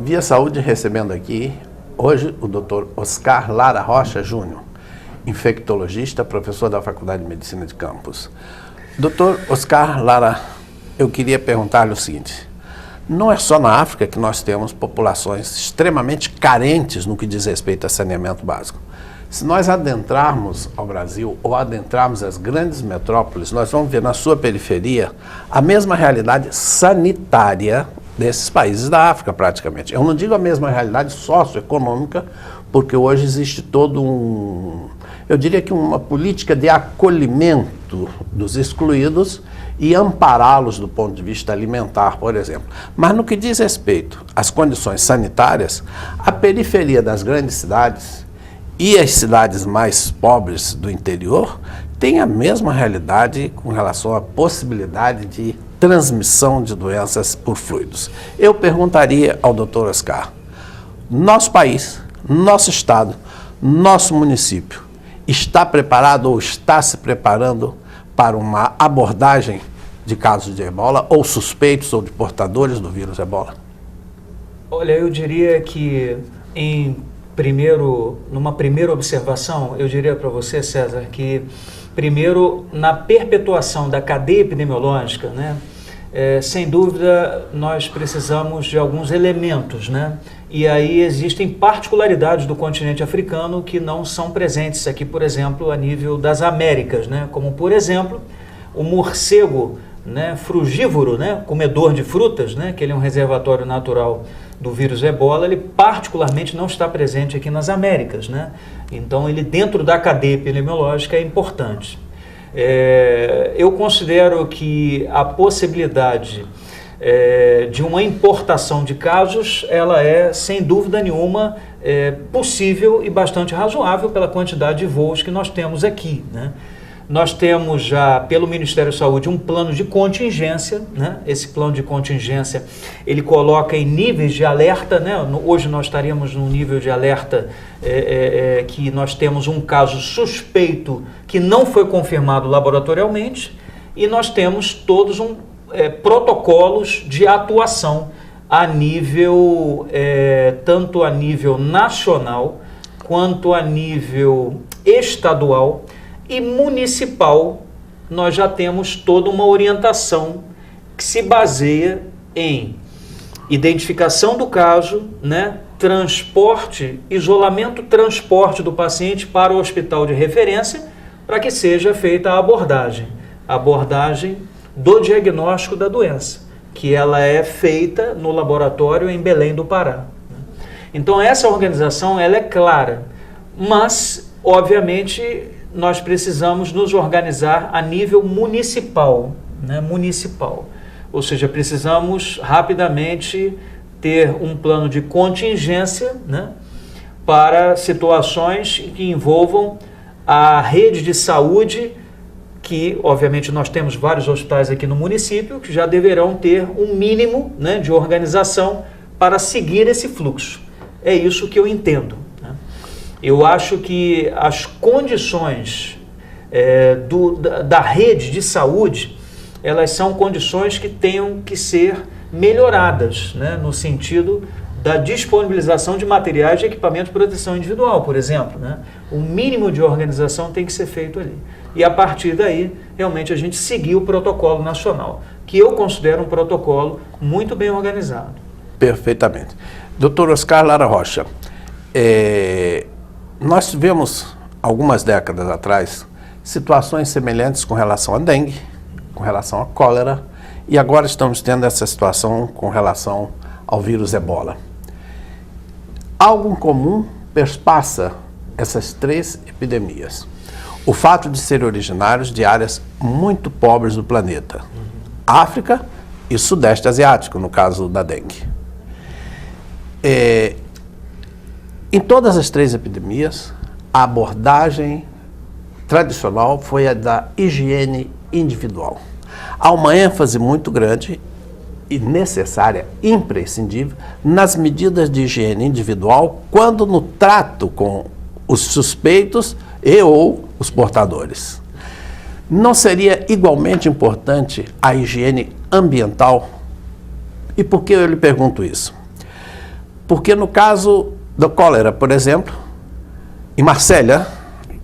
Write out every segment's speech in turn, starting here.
Via Saúde recebendo aqui hoje o Dr. Oscar Lara Rocha Júnior, infectologista, professor da Faculdade de Medicina de Campos. Dr. Oscar Lara, eu queria perguntar-lhe o seguinte: não é só na África que nós temos populações extremamente carentes no que diz respeito a saneamento básico. Se nós adentrarmos ao Brasil ou adentrarmos as grandes metrópoles, nós vamos ver na sua periferia a mesma realidade sanitária desses países da África, praticamente. Eu não digo a mesma realidade socioeconômica, porque hoje existe eu diria que uma política de acolhimento dos excluídos e ampará-los do ponto de vista alimentar, por exemplo. Mas no que diz respeito às condições sanitárias, a periferia das grandes cidades e as cidades mais pobres do interior têm a mesma realidade com relação à possibilidade de transmissão de doenças por fluidos. Eu perguntaria ao Dr. Oscar: nosso país, nosso estado, nosso município está preparado ou está se preparando para uma abordagem de casos de ebola, ou suspeitos ou de portadores do vírus ebola? Olha, eu diria que numa primeira observação, eu diria para você, César, que primeiro, na perpetuação da cadeia epidemiológica, né, sem dúvida, nós precisamos de alguns elementos, né? E aí existem particularidades do continente africano que não são presentes aqui, por exemplo, a nível das Américas, né? Como, por exemplo, o morcego, né, frugívoro, né, comedor de frutas, né, que ele é um reservatório natural do vírus ebola, ele particularmente não está presente aqui nas Américas, né? Então, ele dentro da cadeia epidemiológica é importante. Eu considero que a possibilidade de uma importação de casos, ela é, sem dúvida nenhuma, possível e bastante razoável pela quantidade de voos que nós temos aqui, né? Nós temos já, pelo Ministério da Saúde, um plano de contingência, né? Esse plano de contingência, ele coloca em níveis de alerta, né? Hoje nós estaríamos num nível de alerta que nós temos um caso suspeito que não foi confirmado laboratorialmente, e nós temos todos protocolos de atuação a nível, tanto a nível nacional, quanto a nível estadual e municipal. Nós já temos toda uma orientação que se baseia em identificação do caso, né, isolamento, transporte do paciente para o hospital de referência, para que seja feita a abordagem do diagnóstico da doença, que ela é feita no laboratório em Belém do Pará. Então essa organização, ela é clara, mas obviamente nós precisamos nos organizar a nível municipal, né? Municipal. Ou seja, precisamos rapidamente ter um plano de contingência, né, para situações que envolvam a rede de saúde, que obviamente nós temos vários hospitais aqui no município que já deverão ter um mínimo, né, de organização para seguir esse fluxo. É isso que eu entendo. Eu acho que as condições da rede de saúde, elas são condições que tenham que ser melhoradas, né, no sentido da disponibilização de materiais e equipamentos de proteção individual, por exemplo, né? O mínimo de organização tem que ser feito ali. E a partir daí, realmente, a gente seguir o protocolo nacional, que eu considero um protocolo muito bem organizado. Perfeitamente. Dr. Oscar Lara Rocha, nós tivemos, algumas décadas atrás, situações semelhantes com relação à dengue, com relação à cólera, e agora estamos tendo essa situação com relação ao vírus ebola. Algo em comum perpassa essas três epidemias: o fato de serem originários de áreas muito pobres do planeta, África e Sudeste Asiático, no caso da dengue. Em todas as três epidemias, a abordagem tradicional foi a da higiene individual. Há uma ênfase muito grande e necessária, imprescindível, nas medidas de higiene individual quando no trato com os suspeitos e ou os portadores. Não seria igualmente importante a higiene ambiental? E por que eu lhe pergunto isso? Porque no caso da cólera, por exemplo, em Marselha,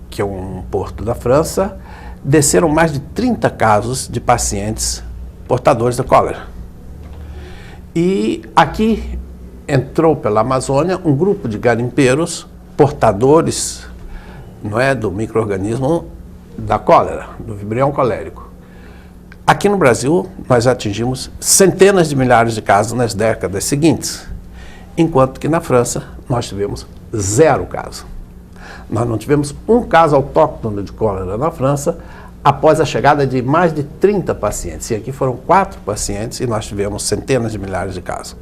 que é um porto da França, desceram mais de 30 casos de pacientes portadores da cólera. E aqui entrou pela Amazônia um grupo de garimpeiros portadores, não é, do micro-organismo da cólera, do vibrião colérico. Aqui no Brasil, nós atingimos centenas de milhares de casos nas décadas seguintes, enquanto que na França nós tivemos 0 casos. Nós não tivemos um caso autóctone de cólera na França após a chegada de mais de 30 pacientes. E aqui foram 4 pacientes e nós tivemos centenas de milhares de casos.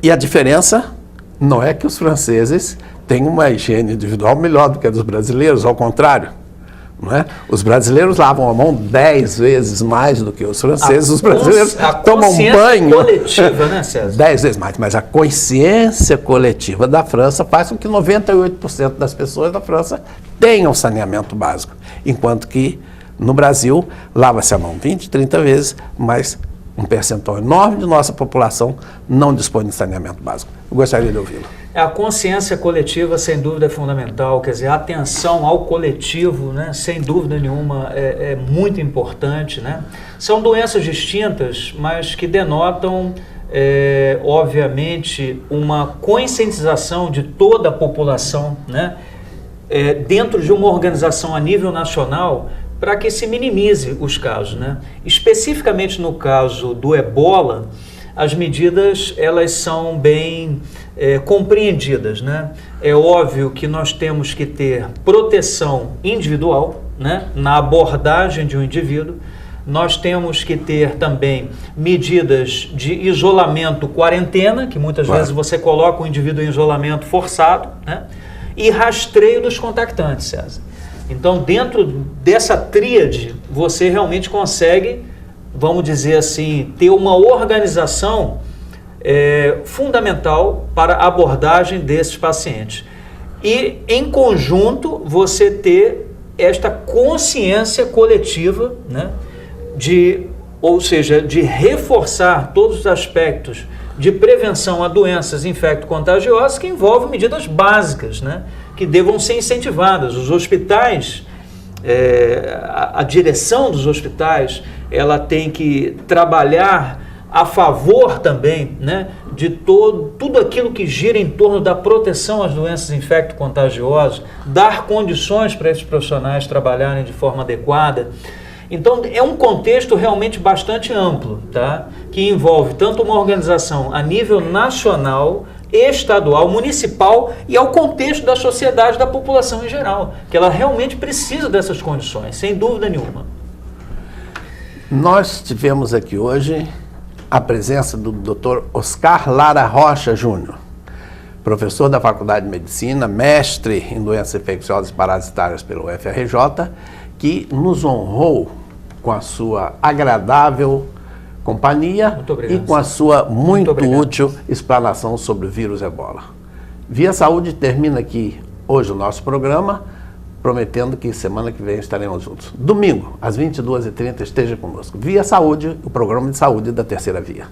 E a diferença não é que os franceses têm uma higiene individual melhor do que a dos brasileiros, ao contrário. Não é? Os brasileiros lavam a mão 10 vezes mais do que os franceses. Os brasileiros tomam banho coletiva, né, César? 10 vezes mais. Mas a consciência coletiva da França faz com que 98% das pessoas da França tenham saneamento básico. Enquanto que no Brasil, lava-se a mão 20, 30 vezes, mas um percentual enorme de nossa população não dispõe de saneamento básico. Eu gostaria de ouvi-lo. A consciência coletiva, sem dúvida, é fundamental. Quer dizer, a atenção ao coletivo, né, sem dúvida nenhuma, é muito importante. Né? São doenças distintas, mas que denotam, obviamente, uma conscientização de toda a população, né, dentro de uma organização a nível nacional, para que se minimize os casos, né? Especificamente no caso do ebola, as medidas elas são bem compreendidas, né? É óbvio que nós temos que ter proteção individual, né, na abordagem de um indivíduo. Nós temos que ter também medidas de isolamento, quarentena, que muitas vezes você coloca o indivíduo em isolamento forçado, né? E rastreio dos contactantes, César. Então, dentro dessa tríade, você realmente consegue, vamos dizer assim, ter uma organização fundamental para a abordagem desses pacientes. E, em conjunto, você ter esta consciência coletiva, né, ou seja, de reforçar todos os aspectos de prevenção a doenças infecto-contagiosas que envolvem medidas básicas, né, que devam ser incentivadas. Os hospitais, a direção dos hospitais, ela tem que trabalhar a favor também, né, de tudo aquilo que gira em torno da proteção às doenças infecto-contagiosas, dar condições para esses profissionais trabalharem de forma adequada. Então, é um contexto realmente bastante amplo, tá? Que envolve tanto uma organização a nível nacional, estadual, municipal e ao contexto da sociedade, da população em geral, que ela realmente precisa dessas condições, sem dúvida nenhuma. Nós tivemos aqui hoje a presença do Dr. Oscar Lara Rocha Júnior, professor da Faculdade de Medicina, mestre em doenças infecciosas parasitárias pelo UFRJ, que nos honrou com a sua agradável companhia e com a sua muito útil explanação sobre o vírus ebola. Via Saúde termina aqui hoje o nosso programa, prometendo que semana que vem estaremos juntos. Domingo, às 22h30, esteja conosco. Via Saúde, o programa de saúde da Terceira Via.